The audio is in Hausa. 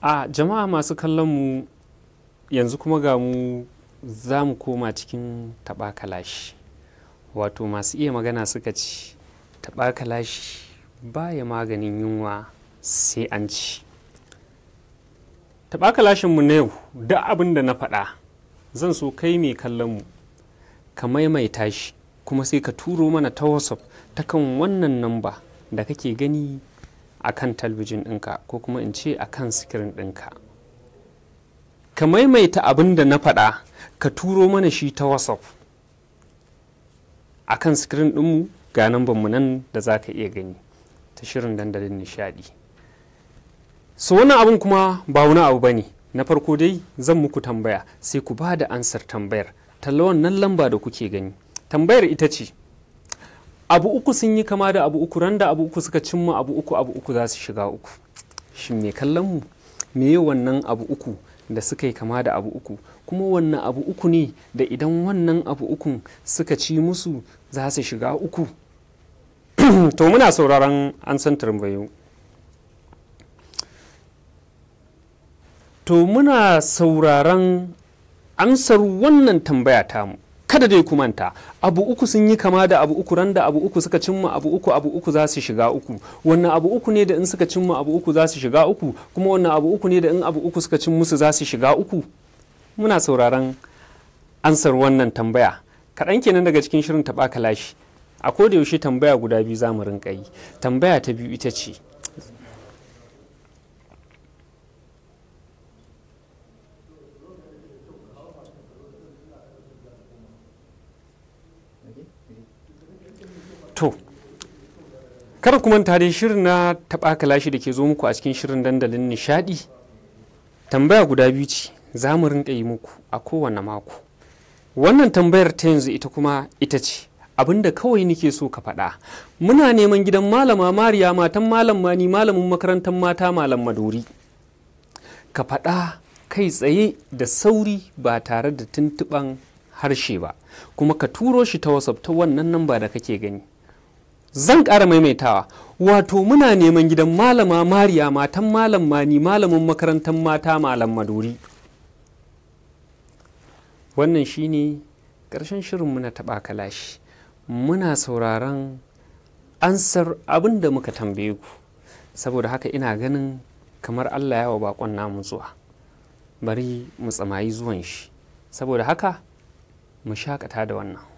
A jama'a masu kallon mu yanzu kuma ga mu za mu koma cikin taɓa kalashi. Wato masu iya magana suka ci taɓa kalashi baya maganin yunwa sai an ci. Taɓa kalashinmu na yau da abin da na faɗa zan so kai mai kallon mu ka maimaita shi kuma sai ka turo mana ta WhatsApp ta kan wannan namba da kake gani a kan talbijin ɗinka ko kuma in ce a kan sikirin ɗinka. Ka maimaita abin da na faɗa ka turo mana shi ta WhatsApp a kan sikirin ɗinmu ga nambanmu nan da za ka iya gani ta shirin dandalin nishaɗi. So wannan abin kuma ba wani abu ba ne. Na farko dai zan muku tambaya sai ku ba da ansar tambayar ta wannan lamba da kuke gani. Tambayar ita ce, abu uku sun yi kama da abu uku, randa abu uku suka cimma abu uku za su shiga uku. Shin me kallon mu me wannan abu uku da suka yi kama da abu uku, kuma wannan abu uku ne da idan wannan abu ukun suka ci musu za su shiga uku? To muna sauraron an san tambayo. To muna sauraron amsar wannan tambaya tamu. Kada dai ku manta, abu uku sun yi kama da abu uku, randa abu uku suka cimma abu uku za su shiga uku. Wannan abu uku ne da in suka cimma abu uku za su shiga uku, kuma wannan abu uku ne da in abu uku suka cin musu za su shiga uku. Muna sauraron ansar wannan tambaya. Kaɗan kenan daga cikin shirin taɓa kalashi. A koda yaushe tambaya guda biyu za mu rinƙa yi. Tambaya ta biyu ita ce, to kada ku manta dai shirin na taɓa kalashi da ke zo muku a cikin shirin dandalin nishaɗi. Tambaya guda biyu ce za mu rinƙa yi muku a kowane mako. Wannan tambayar ta yanzu ita kuma ita ce, abinda kawai nake so ka faɗa. Muna neman gidan malama Mariya matan malam Mani malamin makarantar mata malam Maduri. Ka faɗa kai tsaye da sauri ba tare da tuntuɓan harshe ba, kuma ka turo shi ta WhatsApp ta wannan namba da kake gani. Zan ƙara maimaitawa, wato muna neman gidan malama Mariya matan malam Mani malamin makarantar mata malam Maduri. Wannan shine ƙarshen shirinmu na taɓa kalashi. Muna sauraron ansar abin da muka tambaye ku, saboda haka ina ganin kamar Allah ya wa baƙon namu zuwa. Bari mu tsamayi zuwan shi, saboda haka mu shaƙata da wannan.